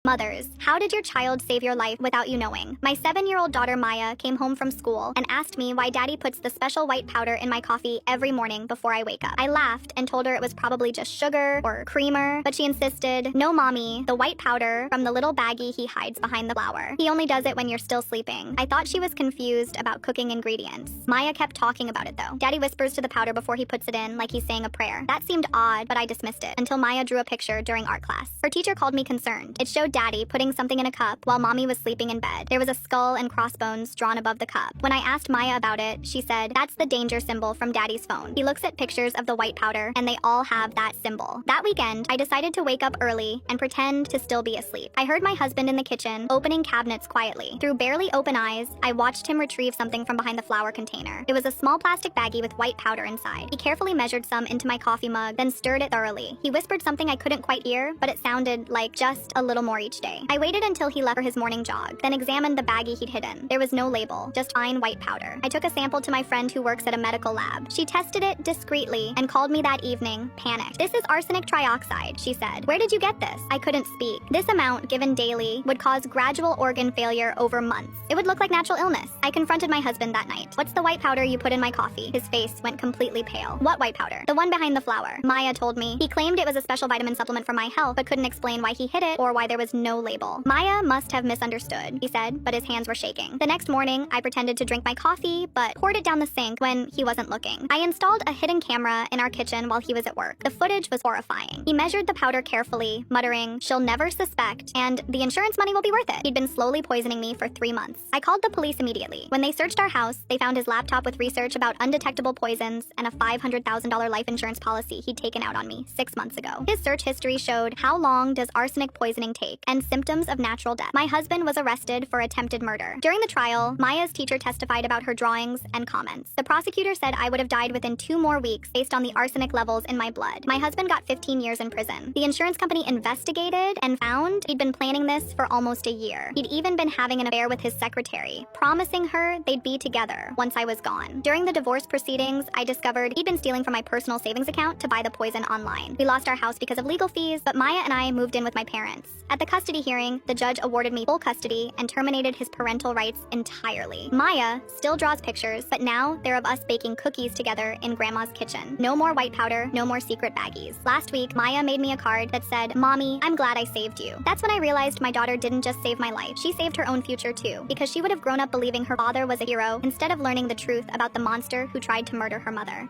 Mothers, how did your child save your life without you knowing? My 7-year-old daughter Maya came home from school and asked me why daddy puts the special white powder in my coffee every morning before I wake up. I laughed and told her it was probably just sugar or creamer, but she insisted, "No, mommy, the white powder from the little baggie he hides behind the flour. He only does it when you're still sleeping." I thought she was confused about cooking ingredients. Maya kept talking about it though. Daddy whispers to the powder before he puts it in like he's saying a prayer. That seemed odd, but I dismissed it until Maya drew a picture during art class. Her teacher called me concerned. It showed daddy putting something in a cup while mommy was sleeping in bed. There was a skull and crossbones drawn above the cup. When I asked Maya about it, she said, "That's the danger symbol from daddy's phone. He looks at pictures of the white powder and they all have that symbol." That weekend, I decided to wake up early and pretend to still be asleep. I heard my husband in the kitchen opening cabinets quietly. Through barely open eyes, I watched him retrieve something from behind the flour container. It was a small plastic baggie with white powder inside. He carefully measured some into my coffee mug, then stirred it thoroughly. He whispered something I couldn't quite hear, but it sounded like just a little more each day. I waited until he left for his morning jog, then examined the baggie he'd hidden. There was no label, just fine white powder. I took a sample to my friend who works at a medical lab. She tested it discreetly and called me that evening, panicked. "This is arsenic trioxide," she said. "Where did you get this?" I couldn't speak. This amount, given daily, would cause gradual organ failure over months. It would look like natural illness. I confronted my husband that night. "What's the white powder you put in my coffee?" His face went completely pale. "What white powder?" "The one behind the flour." Maya told me. He claimed it was a special vitamin supplement for my health, but couldn't explain why he hid it or why there was no label. "Maya must have misunderstood," he said, but his hands were shaking. The next morning, I pretended to drink my coffee, but poured it down the sink when he wasn't looking. I installed a hidden camera in our kitchen while he was at work. The footage was horrifying. He measured the powder carefully, muttering, "She'll never suspect, and the insurance money will be worth it." He'd been slowly poisoning me for 3 months. I called the police immediately. When they searched our house, they found his laptop with research about undetectable poisons and a $500,000 life insurance policy he'd taken out on me 6 months ago. His search history showed how long does arsenic poisoning take and symptoms of natural death. My husband was arrested for attempted murder. During the trial, Maya's teacher testified about her drawings and comments. The prosecutor said I would have died within 2 more weeks based on the arsenic levels in my blood. My husband got 15 years in prison. The insurance company investigated and found he'd been planning this for almost a year. He'd even been having an affair with his secretary, promising her they'd be together once I was gone. During the divorce proceedings, I discovered he'd been stealing from my personal savings account to buy the poison online. We lost our house because of legal fees, but Maya and I moved in with my parents. At the custody hearing, the judge awarded me full custody and terminated his parental rights entirely. Maya still draws pictures, but now they're of us baking cookies together in Grandma's kitchen. No more white powder, no more secret baggies. Last week, Maya made me a card that said, "Mommy, I'm glad I saved you." That's when I realized my daughter didn't just save my life, she saved her own future too, because she would have grown up believing her father was a hero instead of learning the truth about the monster who tried to murder her mother.